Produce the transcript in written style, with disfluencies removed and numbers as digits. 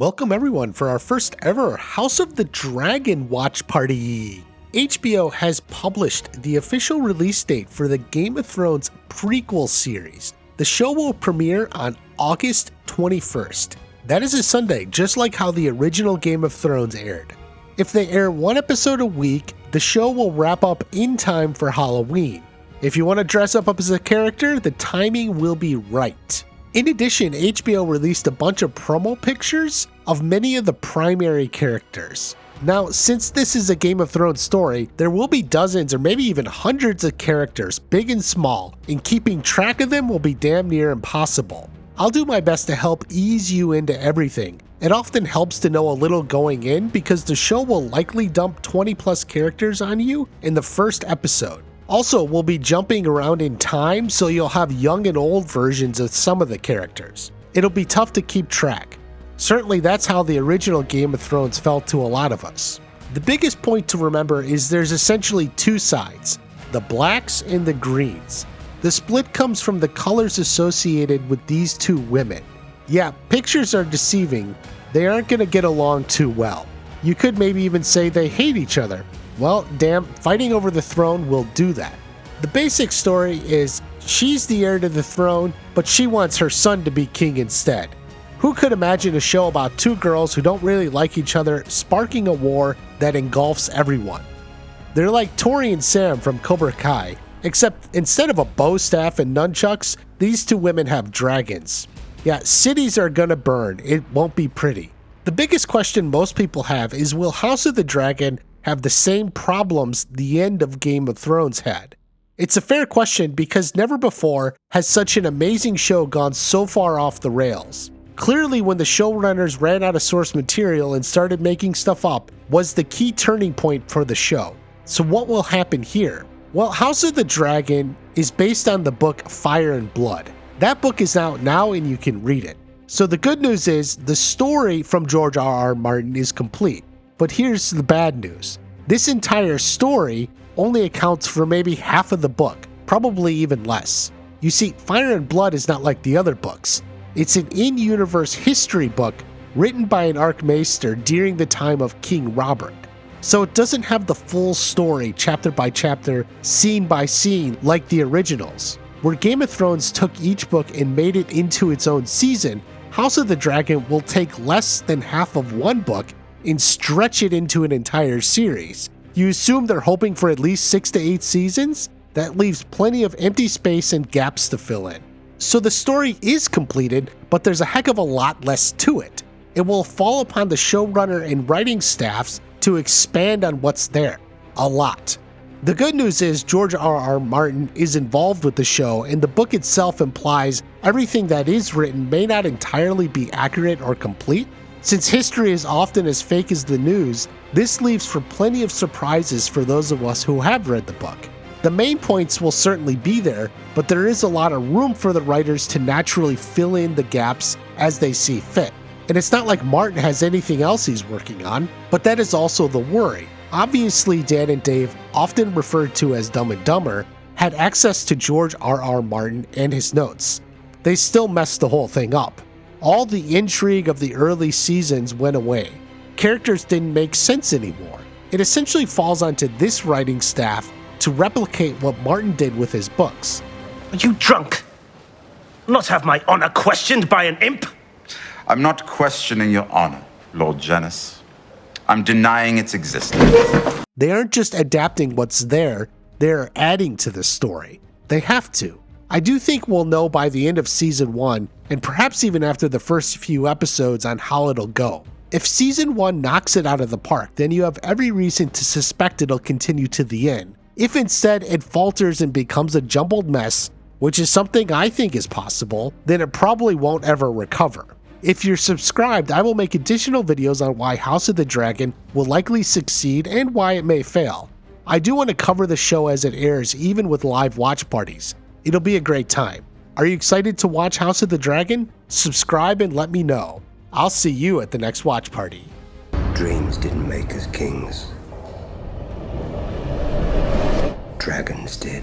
Welcome everyone for our first ever House of the Dragon watch party. HBO has published the official release date for the Game of Thrones prequel series. The show will premiere on August 21st. That is a Sunday, just like how the original Game of Thrones aired. If they air one episode a week, the show will wrap up in time for Halloween. If you want to dress up as a character, the timing will be right. In addition, HBO released a bunch of promo pictures of many of the primary characters. Now, since this is a Game of Thrones story, there will be dozens or maybe even hundreds of characters, big and small, and keeping track of them will be damn near impossible. I'll do my best to help ease you into everything. It often helps to know a little going in because the show will likely dump 20 plus characters on you in the first episode. Also, we'll be jumping around in time, so you'll have young and old versions of some of the characters. It'll be tough to keep track. Certainly that's how the original Game of Thrones felt to a lot of us. The biggest point to remember is there's essentially two sides, the blacks and the greens. The split comes from the colors associated with these two women. Yeah, pictures are deceiving. They aren't going to get along too well. You could maybe even say they hate each other. Well, damn, fighting over the throne will do that. The basic story is she's the heir to the throne, but she wants her son to be king instead. Who could imagine a show about two girls who don't really like each other sparking a war that engulfs everyone? They're like Tori and Sam from Cobra Kai, except instead of a bow staff and nunchucks, these two women have dragons. Yeah, cities are gonna burn. It won't be pretty. The biggest question most people have is, will House of the Dragon have the same problems the end of Game of Thrones had? It's a fair question because never before has such an amazing show gone so far off the rails. Clearly, when the showrunners ran out of source material and started making stuff up was the key turning point for the show. So what will happen here? Well, House of the Dragon is based on the book Fire and Blood. That book is out now and you can read it. So the good news is the story from George R.R. Martin is complete. But here's the bad news. This entire story only accounts for maybe half of the book, probably even less. You see, Fire and Blood is not like the other books. It's an in-universe history book written by an Archmaester during the time of King Robert. So it doesn't have the full story, chapter by chapter, scene by scene, like the originals. Where Game of Thrones took each book and made it into its own season, House of the Dragon will take less than half of one book and stretch it into an entire series. You assume they're hoping for at least 6 to 8 seasons? That leaves plenty of empty space and gaps to fill in. So the story is completed, but there's a heck of a lot less to it. It will fall upon the showrunner and writing staffs to expand on what's there. A lot. The good news is George R.R. Martin is involved with the show, and the book itself implies everything that is written may not entirely be accurate or complete. Since history is often as fake as the news, this leaves for plenty of surprises for those of us who have read the book. The main points will certainly be there, but there is a lot of room for the writers to naturally fill in the gaps as they see fit. And it's not like Martin has anything else he's working on, but that is also the worry. Obviously, Dan and Dave, often referred to as Dumb and Dumber, had access to George R.R. Martin and his notes. They still messed the whole thing up. All the intrigue of the early seasons went away. Characters didn't make sense anymore. It essentially falls onto this writing staff to replicate what Martin did with his books. Are you drunk? Not have my honor questioned by an imp? I'm not questioning your honor, Lord Janus. I'm denying its existence. They aren't just adapting what's there, they're adding to the story. They have to. I do think we'll know by the end of season 1, and perhaps even after the first few episodes, on how it'll go. If season 1 knocks it out of the park, then you have every reason to suspect it'll continue to the end. If instead it falters and becomes a jumbled mess, which is something I think is possible, then it probably won't ever recover. If you're subscribed, I will make additional videos on why House of the Dragon will likely succeed and why it may fail. I do want to cover the show as it airs, even with live watch parties. It'll be a great time. Are you excited to watch House of the Dragon? Subscribe and let me know. I'll see you at the next watch party. Dreams didn't make us kings. Dragons did.